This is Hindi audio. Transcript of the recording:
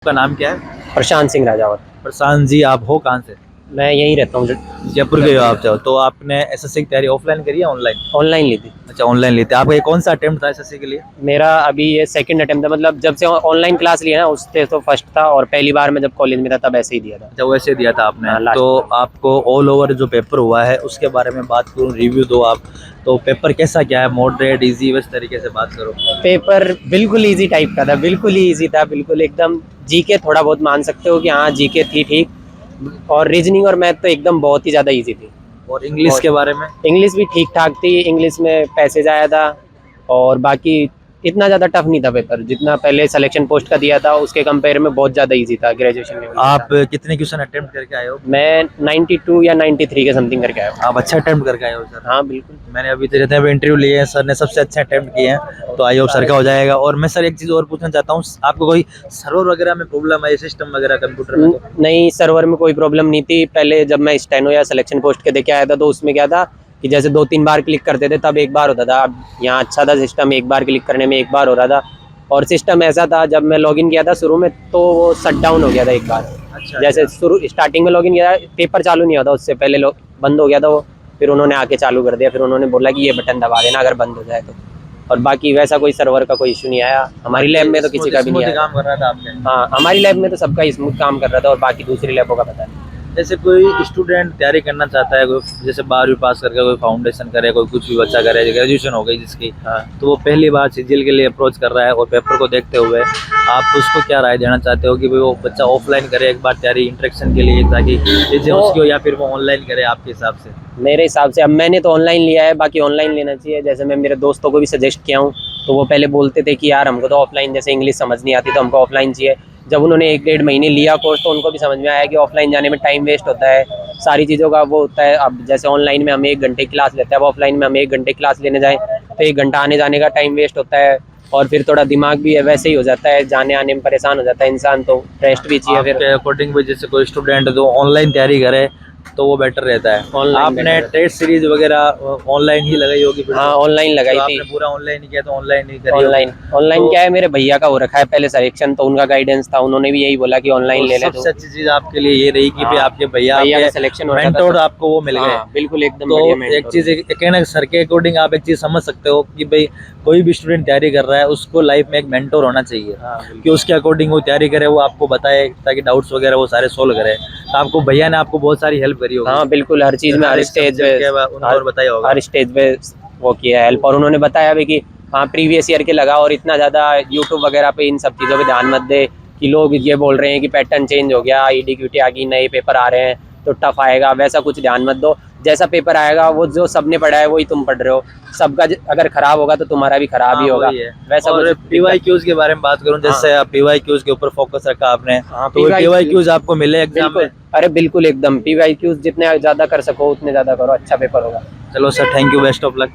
आपका नाम क्या है? प्रशांत सिंह राजावत। प्रशांत जी, आप हो कहाँ से? मैं यहीं रहता हूँ। जयपुर के हो आप? जाओ तो आपने एसएससी की तैयारी ऑफलाइन करी या ऑनलाइन? ऑनलाइन ली थी। अच्छा, ऑनलाइन ली थी। आपका ये कौन सा अटेम्प्ट था एसएससी के लिए? मेरा अभी ये सेकंड अटेम्प्ट था, मतलब जब से ऑनलाइन क्लास लिया ना उससे तो फर्स्ट था, और पहली बार मैं जब कॉलेज में था तब ऐसे ही दिया था। अच्छा, वैसे दिया था आपने। हाँ, लास्ट तो में। आपको ऑल ओवर जो पेपर हुआ है उसके बारे में बात करूँ, रिव्यू दो आप। तो पेपर कैसा क्या है? मॉडरेट, इजी, इस तरीके से बात करो। पेपर बिल्कुल इजी टाइप का था, बिल्कुल ही इजी था, बिल्कुल एकदम। जीके थोड़ा बहुत मान सकते हो कि हाँ जीके थी ठीक, और रीजनिंग और मैथ तो एकदम बहुत ही ज़्यादा इजी थी। और इंग्लिश के बारे में? इंग्लिश भी ठीक ठाक थी, इंग्लिश में पैसेज आया था, और बाकी इतना ज़्यादा टफ नहीं था पेपर, जितना पहले सिलेक्शन पोस्ट का दिया था उसके कंपेयर में बहुत ज़्यादा इजी था ग्रेजुएशन लेवल आप के। कितने क्वेश्चन अटेम्प्ट करके आए हो? मैं 92 या 93 के समथिंग करके आया हूँ। आप अच्छा अटेम्प्ट करके आए हो सर? हाँ बिल्कुल। मैंने अभी जितने भी इंटरव्यू लिए हैं सर ने सबसे अच्छे अटेम्प्ट किए हैं, तो आई होप सर का हो जाएगा। और मैं सर एक चीज़ और पूछना चाहता हूँ, आपको कोई सर्वर वगैरह में प्रॉब्लम है, सिस्टम वगैरह कंप्यूटर में? तो नहीं, सर्वर में कोई प्रॉब्लम नहीं थी। पहले जब मैं स्टेनो या सिलेक्शन पोस्ट के देके आया था तो उसमें क्या था कि जैसे 2-3 बार क्लिक करते थे तब एक बार होता था। अब यहाँ अच्छा था सिस्टम, एक बार क्लिक करने में एक बार हो रहा था। और सिस्टम ऐसा था, जब मैं लॉगिन किया था शुरू में तो वो शट डाउन हो गया था एक बार। अच्छा, जैसे शुरू स्टार्टिंग में लॉगिन किया, पेपर चालू नहीं होता उससे पहले बंद हो गया था वो। फिर उन्होंने आके चालू कर दिया, फिर उन्होंने बोला कि ये बटन दबा देना अगर बंद हो जाए तो। और बाकी वैसा कोई सर्वर का कोई इशू नहीं आया हमारी लैब में, तो किसी का भी नहीं स्मूथ आया। काम कर रहा था आपके? हाँ, हमारी लैब में तो सबका स्मूथ काम कर रहा था, और बाकी दूसरी लैबों का पता नहीं। जैसे कोई स्टूडेंट तैयारी करना चाहता है, कोई जैसे 12वीं पास करके कोई फाउंडेशन करे, कोई कुछ भी बच्चा करे, ग्रेजुएशन हो गई जिसकी, हाँ, तो वो पहली बार सीजीएल के लिए अप्रोच कर रहा है और पेपर को देखते हुए आप उसको क्या राय देना चाहते हो कि भाई वो बच्चा ऑफलाइन करे एक बार तैयारी इंटरेक्शन के लिए, ताकि चीजें उसकी हो, या फिर वो ऑनलाइन करे आपके हिसाब से? मेरे हिसाब से अब मैंने तो ऑनलाइन लिया है, बाकी ऑनलाइन लेना चाहिए। जैसे मैं मेरे दोस्तों को भी सजेस्ट किया हूँ, तो वो पहले बोलते थे कि यार हमको तो ऑफलाइन, जैसे इंग्लिश समझ नहीं आती तो हमको ऑफलाइन चाहिए। जब उन्होंने 1-1.5 महीने लिया कोर्स तो उनको भी समझ में आया कि ऑफलाइन जाने में टाइम वेस्ट होता है, सारी चीज़ों का वो होता है। अब जैसे ऑनलाइन में हम 1 घंटे की क्लास लेते हैं, अब ऑफलाइन में हम 1 घंटे क्लास लेने जाएँ तो 1 घंटा आने जाने का टाइम वेस्ट होता है, और फिर थोड़ा दिमाग भी वैसे ही हो जाता है, जाने आने में परेशान हो जाता है इंसान, तो रेस्ट भी चाहिए फिर। आपके अकॉर्डिंग भी जैसे कोई स्टूडेंट जो ऑनलाइन तैयारी करे तो वो बेटर रहता है। ऑनलाइन आपने बेटर है। टेस्ट सीरीज वगैरह ऑनलाइन ही लगाई होगी फिर? हाँ, ऑनलाइन लगाई तो थी। आपने पूरा ऑनलाइन ही किया, तो ऑनलाइन ही करी होगी। ऑनलाइन तो क्या है, मेरे भैया का हो रखा है पहले सिलेक्शन, तो उनका गाइडेंस था, उन्होंने भी यही बोला कि ऑनलाइन ले ले। तो सबसे अच्छी चीज आपके लिए ये रही कि भाई हाँ, आपके भैया भैया का आपके सिलेक्शन हो रखा था मेंटोर तो। आपको वो मिल गए। हाँ बिल्कुल, एकदम तो बढ़िया एक मेंटोर। चीज कहना सर के अकॉर्डिंग आप एक चीज समझ सकते हो कि भाई कोई भी स्टूडेंट तैयारी कर रहा है उसको लाइफ में एक मेंटोर होना चाहिए, हाँ कि बिल्कुल। उसके अकॉर्डिंग वो तैयारी करे, वो आपको बताए ताकि डाउट्स वगैरह वो सारे सोल्व करे। तो आपको भैया ने आपको बहुत सारी हेल्प करी होगी। हाँ बिल्कुल, हर चीज़ में, हर हर एक स्टेज पे, सब्जेक्ट के उन्होंने और बताया होगा। हर स्टेज पे वो किया है हेल्प। और उन्होंने बताया भी कि हाँ प्रीवियस ईयर के लगा, और इतना ज़्यादा यूट्यूब वगैरह पे इन सब चीज़ों पे ध्यान मत दे कि लोग ये बोल रहे हैं कि पैटर्न चेंज हो गया, ईडीक्यूटी आ गई, नए पेपर आ रहे हैं तो टफ आएगा, वैसा कुछ ध्यान मत दो। जैसा पेपर आएगा वो जो सबने पढ़ा है वही तुम पढ़ रहे हो, सबका अगर खराब होगा तो तुम्हारा भी खराब ही होगा, वही है। वैसा और कुछ। पीवाईक्यूज के बारे में बात करूं, जैसे आप पीवाईक्यूज के ऊपर फोकस रखा आपने, हाँ, तो पीवाईक्यूज आपको मिले एग्जाम में? बिल्कुल, अरे बिल्कुल एकदम, पीवाईक्यूज जितने ज़्यादा कर सको उतने ज़्यादा करो, अच्छा पेपर होगा। चलो sir, thank you, best of luck.